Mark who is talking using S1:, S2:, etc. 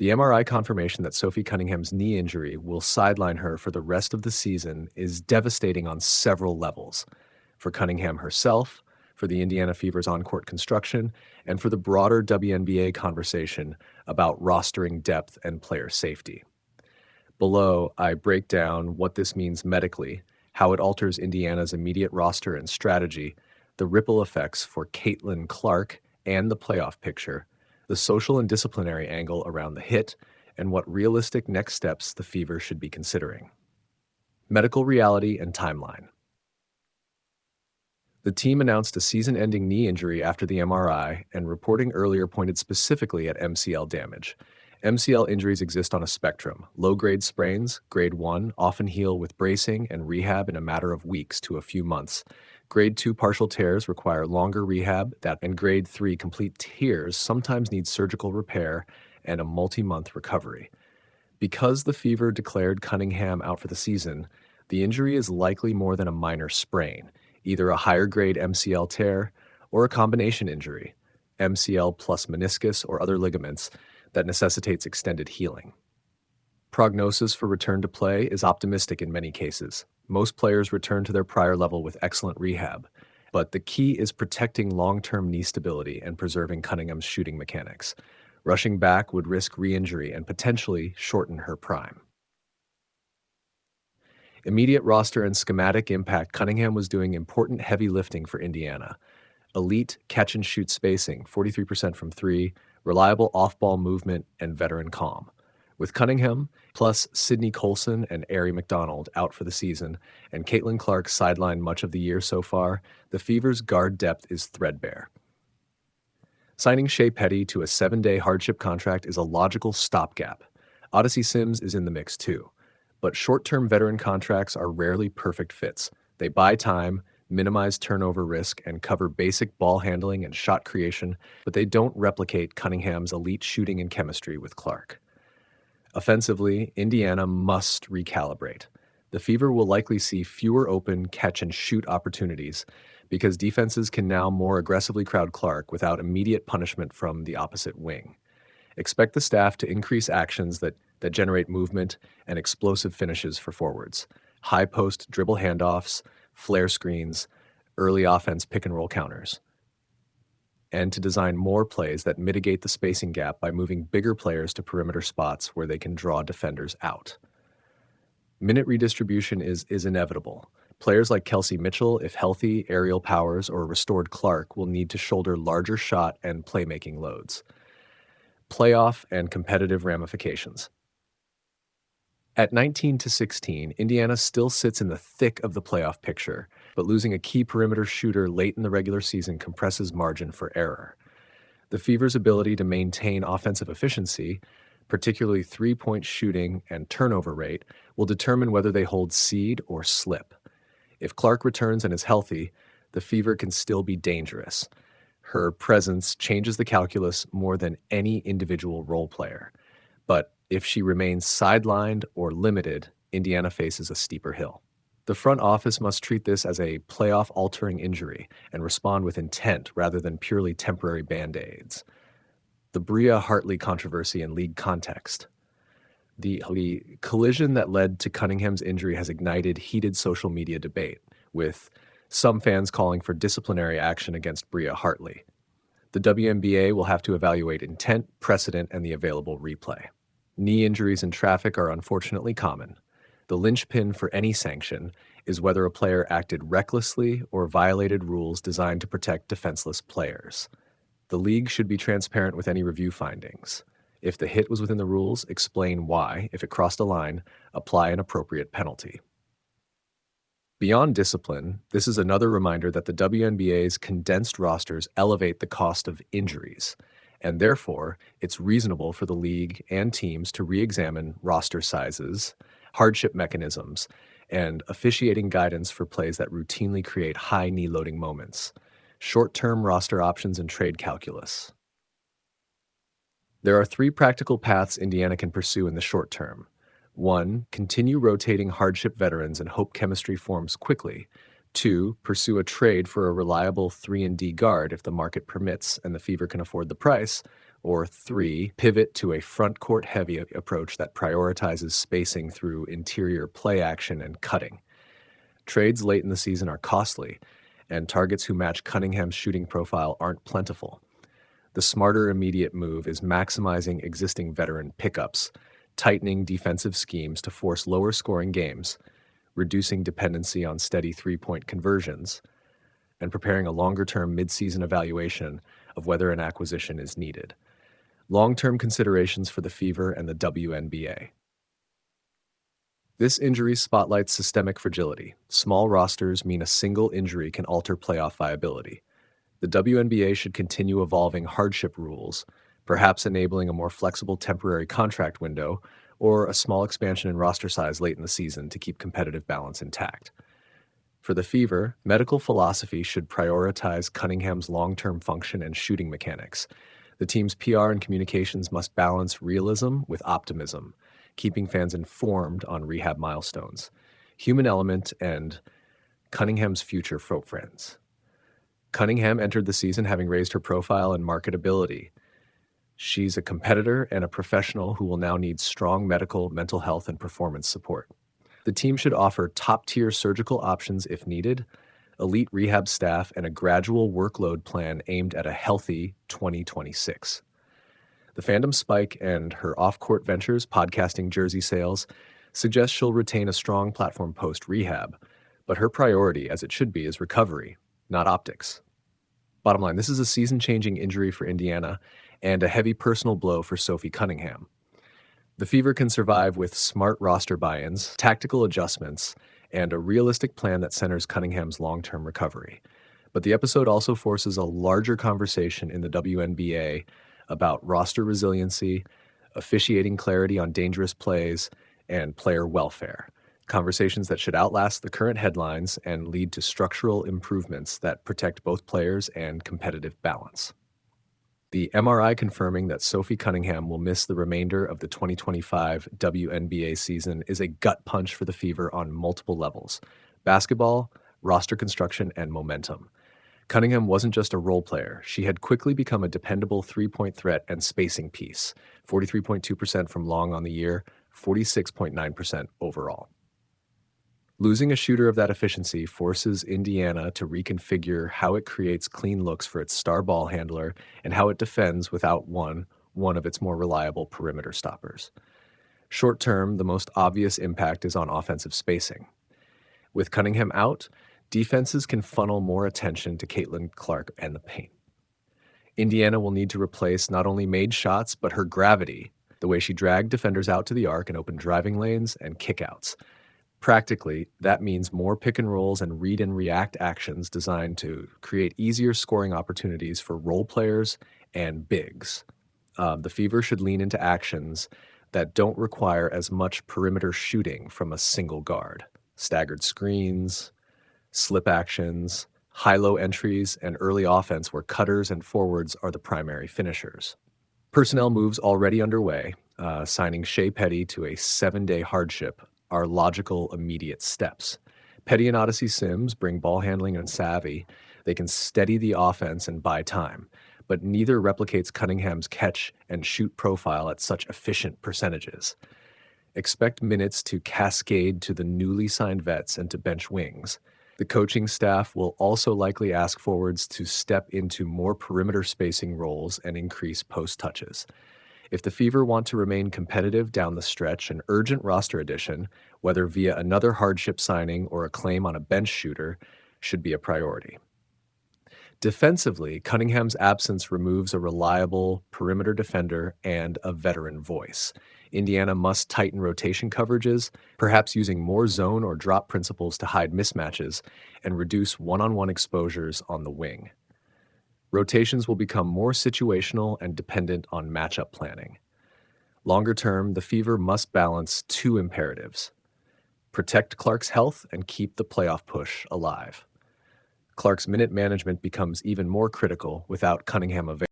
S1: The MRI confirmation that Sophie Cunningham's knee injury will sideline her for the rest of the season is devastating on several levels. For Cunningham herself, for the Indiana Fever's on-court construction, and for the broader WNBA conversation about rostering depth and player safety. Below, I break down what this means medically, how it alters Indiana's immediate roster and strategy, the ripple effects for Caitlin Clark and the playoff picture, the social and disciplinary angle around the hit, and what realistic next steps the Fever should be considering. Medical reality and timeline. The team announced a season-ending knee injury after the MRI, and reporting earlier pointed specifically at MCL damage. MCL injuries exist on a spectrum. Low-grade sprains, grade 1, often heal with bracing and rehab in a matter of weeks to a few months. Grade 2 partial tears require longer rehab, and grade 3 complete tears sometimes need surgical repair and a multi-month recovery. Because the Fever declared Cunningham out for the season, the injury is likely more than a minor sprain, either a higher-grade MCL tear or a combination injury, MCL plus meniscus or other ligaments, that necessitates extended healing. Prognosis for return to play is optimistic in many cases. Most players return to their prior level with excellent rehab, but the key is protecting long-term knee stability and preserving Cunningham's shooting mechanics. Rushing back would risk re-injury and potentially shorten her prime. Immediate roster and schematic impact. Cunningham was doing important heavy lifting for Indiana. Elite catch-and-shoot spacing, 43% from three, reliable off-ball movement, and veteran calm. With Cunningham, plus Sydney Colson and Arie McDonald out for the season, and Caitlin Clark sidelined much of the year so far, the Fever's guard depth is threadbare. Signing Shea Petty to a 7-day hardship contract is a logical stopgap. Odyssey Sims is in the mix too. But short-term veteran contracts are rarely perfect fits. They buy time, minimize turnover risk, and cover basic ball handling and shot creation, but they don't replicate Cunningham's elite shooting and chemistry with Clark. Offensively, Indiana must recalibrate. The Fever will likely see fewer open catch-and-shoot opportunities because defenses can now more aggressively crowd Clark without immediate punishment from the opposite wing. Expect the staff to increase actions that generate movement and explosive finishes for forwards, high-post dribble handoffs, flare screens, early offense pick-and-roll counters, and to design more plays that mitigate the spacing gap by moving bigger players to perimeter spots where they can draw defenders out. Minute redistribution is inevitable. Players like Kelsey Mitchell, if healthy, Aerial Powers, or restored Clark will need to shoulder larger shot and playmaking loads. Playoff and competitive ramifications. At 19-16, Indiana still sits in the thick of the playoff picture, but losing a key perimeter shooter late in the regular season compresses margin for error. The Fever's ability to maintain offensive efficiency, particularly three-point shooting and turnover rate, will determine whether they hold seed or slip. If Clark returns and is healthy, the Fever can still be dangerous. Her presence changes the calculus more than any individual role player. But if she remains sidelined or limited, Indiana faces a steeper hill. The front office must treat this as a playoff-altering injury and respond with intent rather than purely temporary band-aids. The Bria Hartley controversy in league context. The collision that led to Cunningham's injury has ignited heated social media debate, with some fans calling for disciplinary action against Bria Hartley. The WNBA will have to evaluate intent, precedent, and the available replay. Knee injuries in traffic are unfortunately common. The linchpin for any sanction is whether a player acted recklessly or violated rules designed to protect defenseless players. The league should be transparent with any review findings. If the hit was within the rules, explain why. If it crossed a line, apply an appropriate penalty. Beyond discipline, this is another reminder that the WNBA's condensed rosters elevate the cost of injuries, and therefore, it's reasonable for the league and teams to re-examine roster sizes, hardship mechanisms, and officiating guidance for plays that routinely create high knee-loading moments, short-term roster options and trade calculus. There are 3 practical paths Indiana can pursue in the short term. 1, continue rotating hardship veterans and hope chemistry forms quickly. 2, pursue a trade for a reliable 3-and-D guard if the market permits and the Fever can afford the price. Or 3, pivot to a front court heavy approach that prioritizes spacing through interior play action and cutting. Trades late in the season are costly, and targets who match Cunningham's shooting profile aren't plentiful. The smarter immediate move is maximizing existing veteran pickups, tightening defensive schemes to force lower scoring games, reducing dependency on steady three-point conversions, and preparing a longer-term mid-season evaluation of whether an acquisition is needed. Long-term considerations for the Fever and the WNBA. This injury spotlights systemic fragility. Small rosters mean a single injury can alter playoff viability. The WNBA should continue evolving hardship rules, perhaps enabling a more flexible temporary contract window or a small expansion in roster size late in the season to keep competitive balance intact. For the Fever, medical philosophy should prioritize Cunningham's long-term function and shooting mechanics. The team's PR and communications must balance realism with optimism, keeping fans informed on rehab milestones, human element, and Cunningham's future for friends. Cunningham entered the season having raised her profile and marketability. She's a competitor and a professional who will now need strong medical, mental health, and performance support. The team should offer top-tier surgical options if needed, elite rehab staff, and a gradual workload plan aimed at a healthy 2026. The fandom spike and her off-court ventures, podcasting, jersey sales, suggest she'll retain a strong platform post-rehab, but her priority, as it should be, is recovery, not optics. Bottom line, this is a season-changing injury for Indiana and a heavy personal blow for Sophie Cunningham. The Fever can survive with smart roster buy-ins, tactical adjustments, and a realistic plan that centers Cunningham's long-term recovery. But the episode also forces a larger conversation in the WNBA about roster resiliency, officiating clarity on dangerous plays, and player welfare. Conversations that should outlast the current headlines and lead to structural improvements that protect both players and competitive balance. The MRI confirming that Sophie Cunningham will miss the remainder of the 2025 WNBA season is a gut punch for the Fever on multiple levels: basketball, roster construction, and momentum. Cunningham wasn't just a role player. She had quickly become a dependable three-point threat and spacing piece, 43.2% from long on the year, 46.9% overall. Losing a shooter of that efficiency forces Indiana to reconfigure how it creates clean looks for its star ball handler and how it defends without one of its more reliable perimeter stoppers. Short term, the most obvious impact is on offensive spacing. With Cunningham out, defenses can funnel more attention to Caitlin Clark and the paint. Indiana will need to replace not only made shots, but her gravity, the way she dragged defenders out to the arc and opened driving lanes and kickouts. Practically, that means more pick and rolls and read and react actions designed to create easier scoring opportunities for role players and bigs. The Fever should lean into actions that don't require as much perimeter shooting from a single guard. Staggered screens, slip actions, high-low entries, and early offense where cutters and forwards are the primary finishers. Personnel moves already underway, signing Shea Petty to a 7-day hardship, are logical, immediate steps. Petty and Odyssey Sims bring ball handling and savvy. They can steady the offense and buy time, but neither replicates Cunningham's catch and shoot profile at such efficient percentages. Expect minutes to cascade to the newly signed vets and to bench wings. The coaching staff will also likely ask forwards to step into more perimeter spacing roles and increase post touches. If the Fever want to remain competitive down the stretch, an urgent roster addition, whether via another hardship signing or a claim on a bench shooter, should be a priority. Defensively, Cunningham's absence removes a reliable perimeter defender and a veteran voice. Indiana must tighten rotation coverages, perhaps using more zone or drop principles to hide mismatches, and reduce one-on-one exposures on the wing. Rotations will become more situational and dependent on matchup planning. Longer term, the Fever must balance two imperatives: protect Clark's health and keep the playoff push alive. Clark's minute management becomes even more critical without Cunningham available.